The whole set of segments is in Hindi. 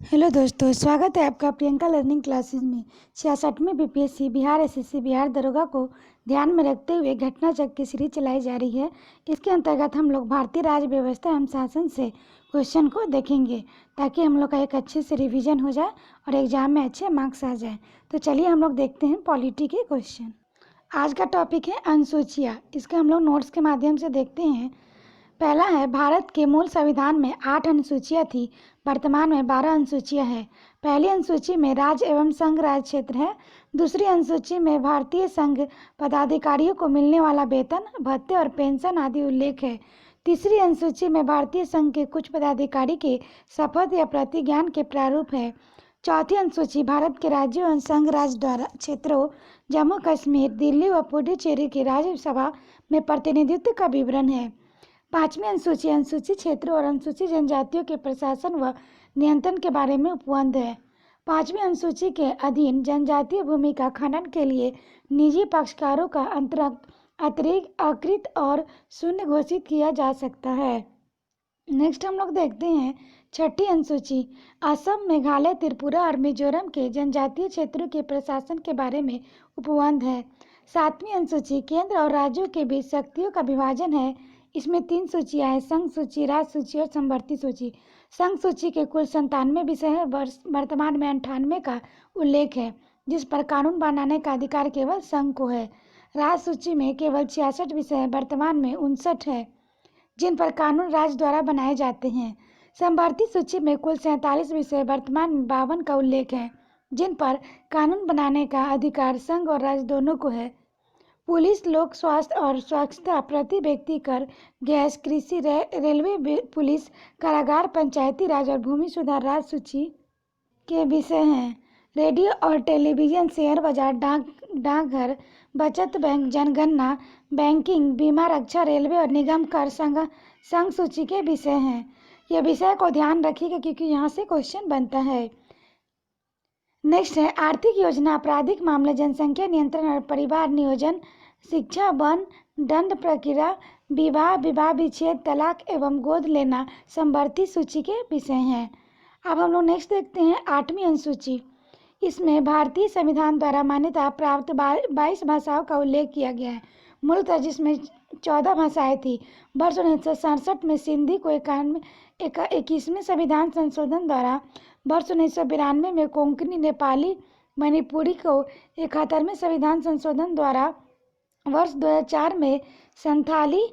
हेलो दोस्तों, स्वागत है आपका प्रियंका लर्निंग क्लासेस में। 66वीं बीपीएससी बिहार एसएससी बिहार दरोगा को ध्यान में रखते हुए घटना चक्र की सीरीज चलाई जा रही है। इसके अंतर्गत हम लोग भारतीय राज्य व्यवस्था एवं शासन से क्वेश्चन को देखेंगे ताकि हम लोग का एक अच्छे से रिवीजन हो जाए और एग्जाम में अच्छे मार्क्स आ जाए। तो चलिए हम लोग देखते हैं पॉलिटी के क्वेश्चन। आज का टॉपिक है अनुसूचियाँ। इसका हम लोग नोट्स के माध्यम से देखते हैं। पहला है, भारत के मूल संविधान में 8 अनुसूचियाँ थी, वर्तमान में 12 अनुसूचियाँ हैं। पहली अनुसूची में राज्य एवं संघ राज्य क्षेत्र है। दूसरी अनुसूची में भारतीय संघ पदाधिकारियों को मिलने वाला वेतन, भत्ते और पेंशन आदि उल्लेख है। तीसरी अनुसूची में भारतीय संघ के कुछ पदाधिकारी के शपथ या प्रतिज्ञान के प्रारूप है। चौथी अनुसूची भारत के राज्यों एवं संघ राज्य द्वारा क्षेत्रों जम्मू कश्मीर, दिल्ली व पुडुचेरी की राज्यसभा में प्रतिनिधित्व का विवरण है। पांचवी अनुसूची अनुसूचित क्षेत्रों और अनुसूचित जनजातियों के प्रशासन व नियंत्रण के बारे में उपबंध है। पांचवी अनुसूची के अधीन जनजातीय भूमि का खनन के लिए निजी पक्षकारों का अतिरिक्त अकृत और शून्य घोषित किया जा सकता है। नेक्स्ट हम लोग देखते हैं छठी अनुसूची असम, मेघालय, त्रिपुरा और मिजोरम के जनजातीय क्षेत्रों के प्रशासन के बारे में उपबंध है। सातवीं अनुसूची केंद्र और राज्यों के बीच शक्तियों का विभाजन है। इसमें 3 सूचियाँ हैं, संघ सूची, राज्य सूची और समवर्ती सूची। संघ सूची के कुल 97 विषय हैं, वर्तमान में 98 का उल्लेख है, जिस पर कानून बनाने का अधिकार केवल संघ को है। राज्य सूची में केवल 66 विषय हैं, वर्तमान में 59 है, जिन पर कानून राज्य द्वारा बनाए जाते हैं। समवर्ती सूची में कुल 47 विषय, वर्तमान में 52 का उल्लेख है, जिन पर कानून बनाने का अधिकार संघ और राज्य दोनों को है। पुलिस, लोक स्वास्थ्य और स्वच्छता, प्रति व्यक्ति कर, गैस, कृषि, रेलवे, पुलिस, कारागार, पंचायती राज और भूमि सुधार राज्य सूची के विषय हैं। रेडियो और टेलीविजन, शेयर बाजार, डाकघर, बचत बैंक, जनगणना, बैंकिंग, बीमा, रक्षा, रेलवे और निगम कर संघ सूची के विषय हैं। यह विषय को ध्यान रखिएगा क्योंकि यहाँ से क्वेश्चन बनता है। नेक्स्ट है आर्थिक योजना, आपराधिक मामले, जनसंख्या नियंत्रण और परिवार नियोजन, शिक्षा, वन, दंड प्रक्रिया, विवाह, विवाह विच्छेद, तलाक एवं गोद लेना समवर्ती सूची के विषय हैं। अब हम लोग नेक्स्ट देखते हैं 8वीं अनुसूची। इसमें भारतीय संविधान द्वारा मान्यता प्राप्त 22 भाषाओं का उल्लेख किया गया है, मूलतः जिसमें 14 भाषाएं थी। वर्ष 1967 में सिंधी को 21वें संविधान संशोधन द्वारा, वर्ष 1992 में कोंकणी, नेपाली, मणिपुरी को 71वें संविधान संशोधन द्वारा, वर्ष 2004 में संथाली,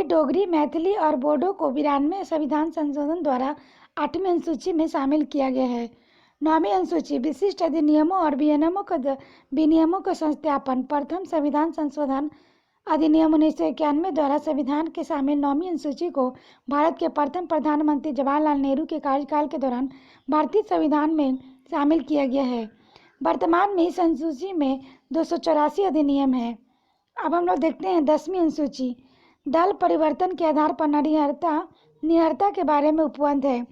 डोगरी, मैथिली और बोडो को 92वें संविधान संशोधन द्वारा 8वीं अनुसूची में शामिल किया गया है। 9वीं अनुसूची विशिष्ट अधिनियमों और विनियमों का संस्थापन, प्रथम संविधान संशोधन अधिनियम 1991 द्वारा संविधान के शामिल 9वीं अनुसूची को भारत के प्रथम प्रधानमंत्री जवाहरलाल नेहरू के कार्यकाल के दौरान भारतीय संविधान में शामिल किया गया है। वर्तमान में इस अनुसूची में 284 अधिनियम है। अब हम लोग देखते हैं 10वीं अनुसूची। दल परिवर्तन के आधार पर निहरता के बारे में उपबंध है।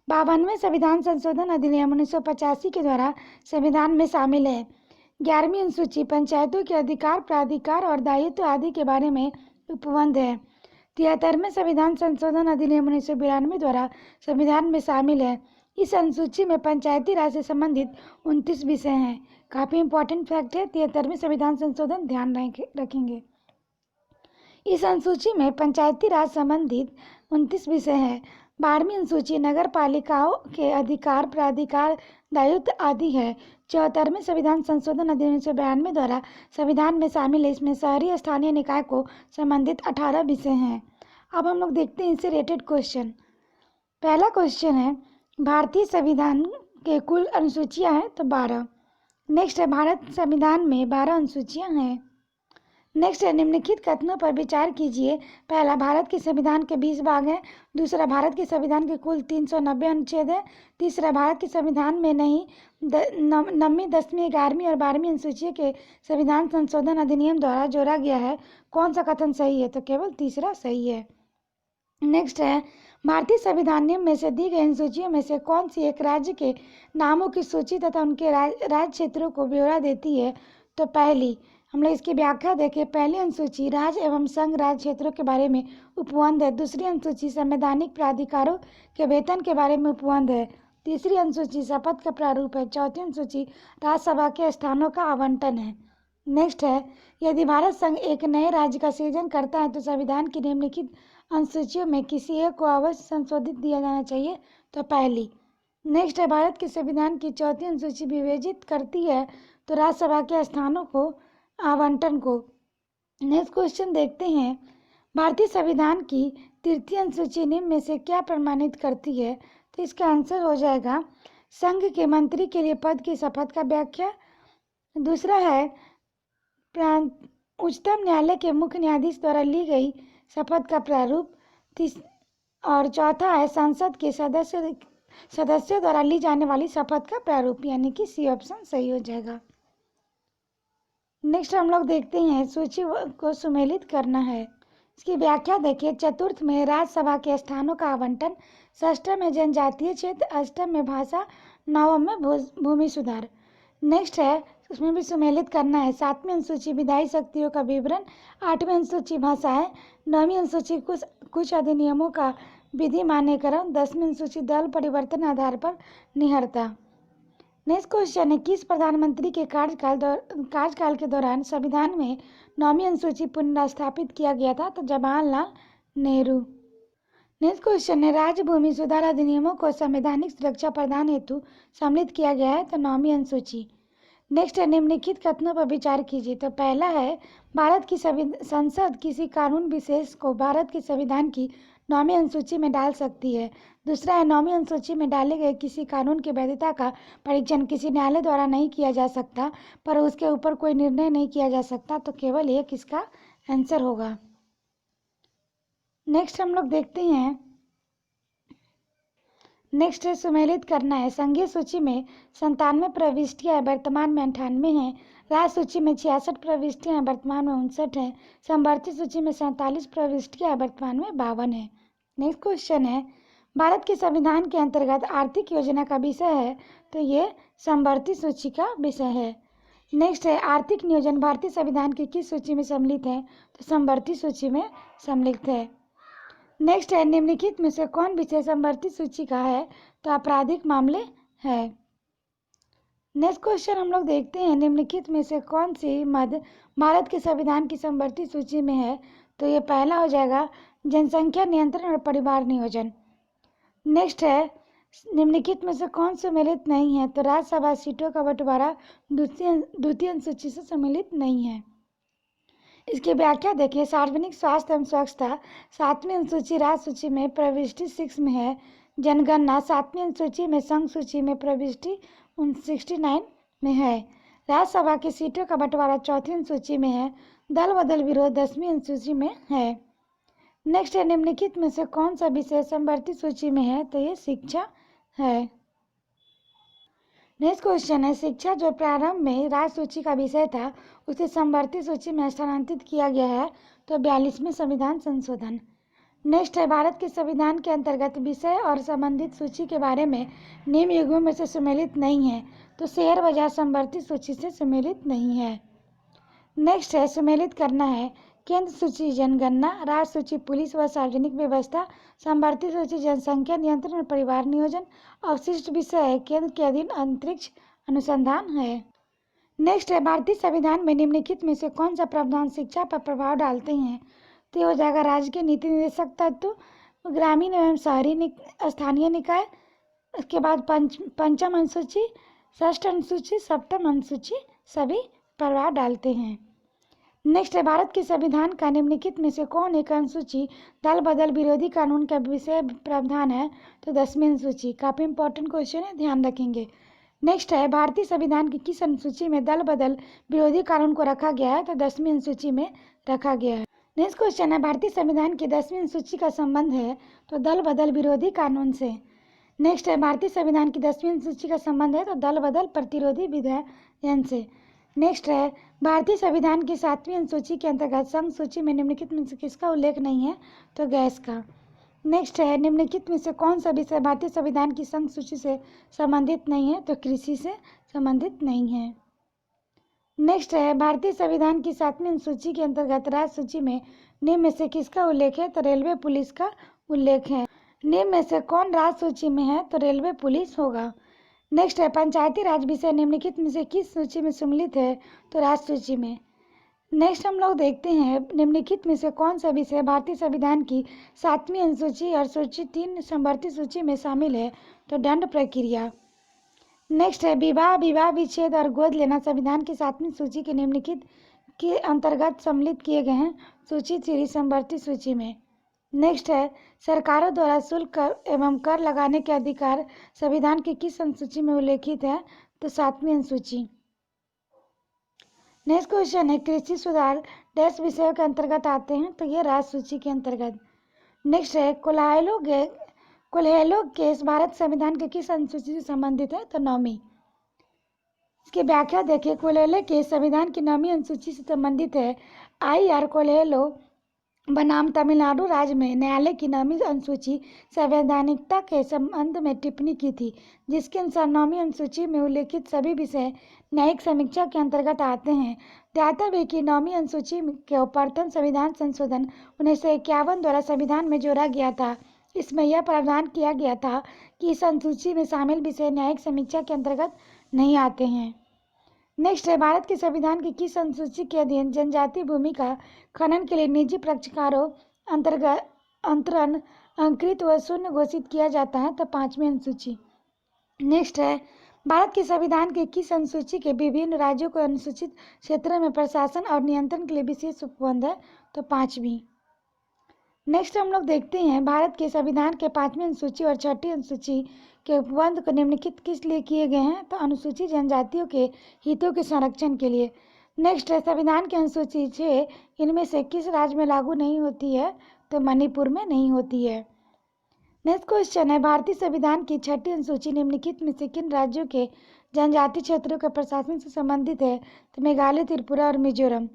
52वें संविधान संशोधन अधिनियम 1985 के द्वारा संविधान में शामिल है। 11वीं अनुसूची पंचायतों के अधिकार, प्राधिकार और दायित्व आदि के बारे में उपबंध है। 73वें संविधान संशोधन अधिनियम 1992 द्वारा संविधान में शामिल है। इस अनुसूची में पंचायती राज से संबंधित 29 विषय हैं। काफ़ी इंपॉर्टेंट फैक्ट है, 73वें संविधान संशोधन ध्यान रखेंगे। इस अनुसूची में पंचायती राज संबंधित 29 विषय हैं। 12वीं अनुसूची नगर पालिकाओं के अधिकार, प्राधिकार, दायित्व आदि है। 74वें संविधान संशोधन अधिनियम 1992 द्वारा संविधान में शामिल है। इसमें शहरी स्थानीय निकाय को संबंधित 18 विषय हैं। अब हम लोग देखते हैं इससे रिलेटेड क्वेश्चन। पहला क्वेश्चन है भारतीय संविधान के कुल अनुसूचियाँ हैं तो 12। नेक्स्ट है भारत संविधान में 12 अनुसूचियाँ हैं। नेक्स्ट है निम्नलिखित कथनों पर विचार कीजिए। पहला, भारत के संविधान के 20 भाग हैं। दूसरा, भारत के संविधान के कुल 390 अनुच्छेद हैं। तीसरा, भारत के संविधान में नहीं 9वीं, 10वीं, 11वीं और 12वीं अनुसूची के संविधान संशोधन अधिनियम द्वारा जोड़ा गया है। कौन सा कथन सही है? तो केवल तीसरा सही है। नेक्स्ट है भारतीय संविधान में से दी गई अनुसूचियों में से कौन सी एक राज्य के नामों की सूची तथा उनके राज्य क्षेत्रों को ब्यौरा देती है? तो पहली, हम लोग इसकी व्याख्या देखें। पहली अनुसूची राज्य एवं संघ राज्य क्षेत्रों के बारे में उपबंध है। दूसरी अनुसूची संवैधानिक प्राधिकारों के वेतन के बारे में उपबंध है। तीसरी अनुसूची शपथ का प्रारूप है। चौथी अनुसूची राज्यसभा के स्थानों का आवंटन है। नेक्स्ट है, यदि भारत संघ एक नए राज्य का सृजन करता है तो संविधान की निम्नलिखित अनुसूचियों में किसी एक को अवश्य संशोधित दिया जाना चाहिए। तो पहली। नेक्स्ट है, भारत के संविधान की चौथी अनुसूची विवेचित करती है तो राज्यसभा के स्थानों को आवंटन को। नेक्स्ट क्वेश्चन देखते हैं, भारतीय संविधान की तृतीय अनुसूची निम्न में से क्या प्रमाणित करती है। तो इसका आंसर हो जाएगा संघ के मंत्री के लिए पद की शपथ का व्याख्या। दूसरा है उच्चतम न्यायालय के मुख्य न्यायाधीश द्वारा ली गई शपथ का प्रारूप। और चौथा है संसद के सदस्यों द्वारा ली जाने वाली शपथ का प्रारूप, यानी कि सी ऑप्शन सही हो जाएगा। नेक्स्ट हम लोग देखते हैं, सूची को सुमेलित करना है। इसकी व्याख्या देखिए। चतुर्थ में राज्यसभा के स्थानों का आवंटन, षष्ठम में जनजातीय क्षेत्र, अष्टम में भाषा, नवम में भूमि सुधार। नेक्स्ट है, उसमें भी सुमेलित करना है। सातवीं अनुसूची विधायी शक्तियों का विवरण, आठवीं अनुसूची भाषाएं, नौवीं अनुसूची कुछ अधिनियमों का विधि मान्यकरण, 10वीं अनुसूची दल परिवर्तन आधार पर निहरता। नेक्स्ट क्वेश्चन है, किस प्रधानमंत्री के कार्यकाल के दौरान संविधान में 9वीं अनुसूची पुनर्स्थापित किया गया था। तो जवाहरलाल नेहरू। नेक्स्ट क्वेश्चन है, राज्य भूमि सुधार अधिनियमों को संवैधानिक सुरक्षा प्रदान हेतु सम्मिलित किया गया है। तो 9वीं अनुसूची। नेक्स्ट है, निम्नलिखित कथनों पर विचार कीजिए। तो पहला है, भारत की संसद किसी कानून विशेष को भारत के संविधान की 9वीं अनुसूची में डाल सकती है। दूसरा है, 9वीं अनुसूची में डाले गए किसी कानून की वैधता का परीक्षण किसी न्यायालय द्वारा नहीं किया जा सकता, पर उसके ऊपर कोई निर्णय नहीं किया जा सकता। तो केवल एक इसका आंसर होगा। नेक्स्ट हम लोग देखते हैं, नेक्स्ट है सुमेलित करना है। संघीय सूची में 97 प्रविष्टियां वर्तमान में 98 हैं। राज्य सूची में 66 प्रविष्टियां वर्तमान में 59 हैं। समवर्ती सूची में 47 प्रविष्टियां वर्तमान में 52 हैं। नेक्स्ट क्वेश्चन है, भारत के संविधान के अंतर्गत आर्थिक योजना का विषय है। तो ये समवर्ती सूची का विषय है। नेक्स्ट है, आर्थिक नियोजन भारतीय संविधान की किस सूची में सम्मिलित है। तो समवर्ती सूची में सम्मिलित है। नेक्स्ट है, निम्नलिखित में से कौन विषय समवर्ती सूची का है। तो आपराधिक मामले है। नेक्स्ट क्वेश्चन हम लोग देखते हैं, निम्नलिखित में से कौन सी मद भारत के संविधान की समवर्ती सूची में है। तो ये पहला हो जाएगा जनसंख्या नियंत्रण और परिवार नियोजन। नेक्स्ट है, निम्नलिखित में से कौन सम्मिलित नहीं है। तो राज्यसभा सीटों का बंटवारा द्वितीय अनुसूची से सम्मिलित नहीं है। इसकी व्याख्या देखिए। सार्वजनिक स्वास्थ्य एवं स्वच्छता 7वीं अनुसूची राज्य सूची में प्रविष्टि 6 में है। जनगणना 7वीं अनुसूची में संघ सूची में प्रविष्टि 69 में है। राज्यसभा की सीटों का बंटवारा 4वीं अनुसूची में है। दल बदल विरोध 10वीं अनुसूची में है। नेक्स्ट है, निम्नलिखित में से कौन सा विषय समवर्ती सूची में है। तो ये शिक्षा है। नेक्स्ट क्वेश्चन है, शिक्षा जो प्रारंभ में राज्य सूची का विषय था उसे समवर्ती सूची में स्थानांतरित किया गया है। तो 42वें संविधान संशोधन। नेक्स्ट है, भारत के संविधान के अंतर्गत विषय और संबंधित सूची के बारे में निम्न युगों में से सम्मिलित नहीं है। तो शेयर बाजार समवर्ती सूची से सम्मिलित नहीं है। नेक्स्ट है, सम्मिलित करना है। केंद्र सूची जनगणना, राज्य सूची पुलिस व सार्वजनिक व्यवस्था, समवर्ती सूची जनसंख्या नियंत्रण और परिवार नियोजन, अवशिष्ट विषय है केंद्र के अधीन अंतरिक्ष अनुसंधान है। नेक्स्ट है, भारतीय संविधान में निम्नलिखित में से कौन सा प्रावधान शिक्षा पर प्रभाव डालते हैं। तो ये हो जाएगा राज्य के नीति निर्देशक तत्व, ग्रामीण एवं शहरी स्थानीय निकाय, उसके बाद पंचम अनुसूची, षष्ठ अनुसूची, सप्तम अनुसूची सभी प्रभाव डालते हैं। नेक्स्ट है, भारत के संविधान का निम्नलिखित में से कौन एक अनुसूची दल बदल विरोधी कानून का विषय प्रावधान है। तो 10वीं अनुसूची। काफी इंपॉर्टेंट क्वेश्चन है, ध्यान रखेंगे। नेक्स्ट है, भारतीय संविधान की किस अनुसूची में दल बदल विरोधी कानून को रखा गया है। तो 10वीं अनुसूची में रखा गया है। नेक्स्ट क्वेश्चन है, भारतीय संविधान की 10वीं अनुसूची का संबंध है तो दल बदल विरोधी कानून से। नेक्स्ट है, भारतीय संविधान की 10वीं अनुसूची का संबंध है तो दल बदल प्रतिरोधी विधेयन से। नेक्स्ट है, भारतीय संविधान की 7वीं अनुसूची के अंतर्गत संघ सूची में निम्नलिखित में से किसका उल्लेख नहीं है। तो गैस का। नेक्स्ट है, निम्नलिखित में से कौन सा विषय भारतीय संविधान की संघ सूची से संबंधित नहीं है। तो कृषि से संबंधित नहीं है। नेक्स्ट है भारतीय संविधान की 7वीं अनुसूची के अंतर्गत राज्य सूची में निम्न में से किसका उल्लेख है? तो रेलवे पुलिस का उल्लेख है। निम्न में से कौन राज्य सूची में है? तो रेलवे पुलिस होगा। नेक्स्ट है पंचायती राज विषय निम्नलिखित में से किस सूची में सम्मिलित है? तो राज्य सूची में। नेक्स्ट हम लोग देखते हैं निम्नलिखित में से कौन सा विषय भारतीय संविधान की 7वीं अनुसूची और सूची 3 समवर्ती सूची में शामिल है? तो दंड प्रक्रिया। नेक्स्ट है विवाह विच्छेद और गोद लेना संविधान की 7वीं सूची के निम्नलिखित के अंतर्गत सम्मिलित किए गए हैं? सूची 3 समवर्ती सूची में। नेक्स्ट है सरकारों द्वारा शुल्क एवं कर लगाने के अधिकार संविधान की किस अनुसूची में उल्लेखित है? तो 7वीं अनुसूची। नेक्स्ट क्वेश्चन है कृषि सुधार डैश विषयों के अंतर्गत आते हैं? तो ये राज्य सूची के अंतर्गत। नेक्स्ट है कोल्हेलो केस भारत संविधान के किस अनुसूची से संबंधित है? तो 9वीं। इसकी व्याख्या देखिए, कोल्हेलो केस संविधान की 9वीं अनुसूची से संबंधित है। IR कोल्हेलो बनाम तमिलनाडु राज्य में न्यायालय की 9वीं अनुसूची संवैधानिकता के संबंध में टिप्पणी की थी, जिसके अनुसार 9वीं अनुसूची में उल्लेखित सभी विषय न्यायिक समीक्षा के अंतर्गत आते हैं। ध्यातव्य की 9वीं अनुसूची के प्रथम संविधान संशोधन 1951 द्वारा संविधान में जोड़ा गया था। इसमें यह प्रावधान किया गया था कि इस अनुसूची में शामिल विषय न्यायिक समीक्षा के अंतर्गत नहीं आते हैं। नेक्स्ट है भारत के संविधान की किस अनुसूची के अधीन जनजातीय भूमि का खनन के लिए निजी पक्षकारों अंतरण अंकृत व शून्य घोषित किया जाता है? तो 5वीं अनुसूची। नेक्स्ट है भारत के संविधान के किस अनुसूची के विभिन्न राज्यों को अनुसूचित क्षेत्रों में प्रशासन और नियंत्रण के लिए विशेष उपबंध है? तो 5वीं। नेक्स्ट हम लोग देखते हैं भारत के संविधान के 5वीं अनुसूची और 6ठी अनुसूची के उपबंध को निम्नलिखित किस लिए किए गए हैं? तो अनुसूचित जनजातियों के हितों के संरक्षण के लिए। नेक्स्ट है संविधान की अनुसूची 6 इनमें से किस राज्य में लागू नहीं होती है? तो मणिपुर में नहीं होती है। नेक्स्ट क्वेश्चन है भारतीय संविधान की 6ठी अनुसूची निम्नलिखित में से किन राज्यों के जनजातीय क्षेत्रों के प्रशासन से संबंधित है? तो मेघालय, त्रिपुरा और मिजोरम।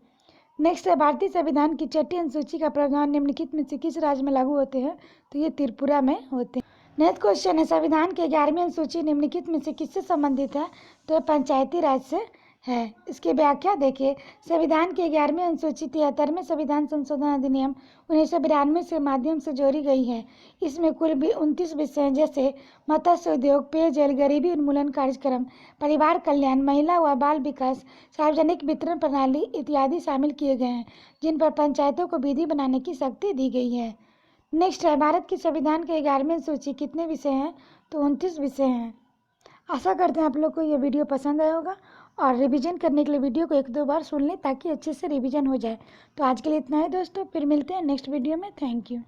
नेक्स्ट है भारतीय संविधान की 6ठी अनुसूची का प्रावधान निम्नलिखित में से किस राज्य में लागू होते हैं? तो ये त्रिपुरा में होते हैं। नेक्स्ट क्वेश्चन है संविधान की 11वीं अनुसूची निम्नलिखित में से किससे संबंधित है? तो पंचायती राज से है। इसकी व्याख्या देखिए, संविधान की 11वीं अनुसूची 73वें संविधान संशोधन अधिनियम 1992 के माध्यम से जोड़ी गई है। इसमें कुल 29 विषय जैसे मत्स्य उद्योग, पेयजल, गरीबी उन्मूलन कार्यक्रम, परिवार कल्याण, महिला व बाल विकास, सार्वजनिक वितरण प्रणाली इत्यादि शामिल किए गए हैं, जिन पर पंचायतों को विधि बनाने की शक्ति दी गई है। नेक्स्ट है भारत की संविधान के 11वीं सूची कितने विषय हैं? तो 29 विषय हैं। आशा करते हैं आप लोग को ये वीडियो पसंद आया होगा और रिवीजन करने के लिए वीडियो को 1-2 बार सुन लें ताकि अच्छे से रिवीजन हो जाए। तो आज के लिए इतना ही दोस्तों, फिर मिलते हैं नेक्स्ट वीडियो में। Thank you.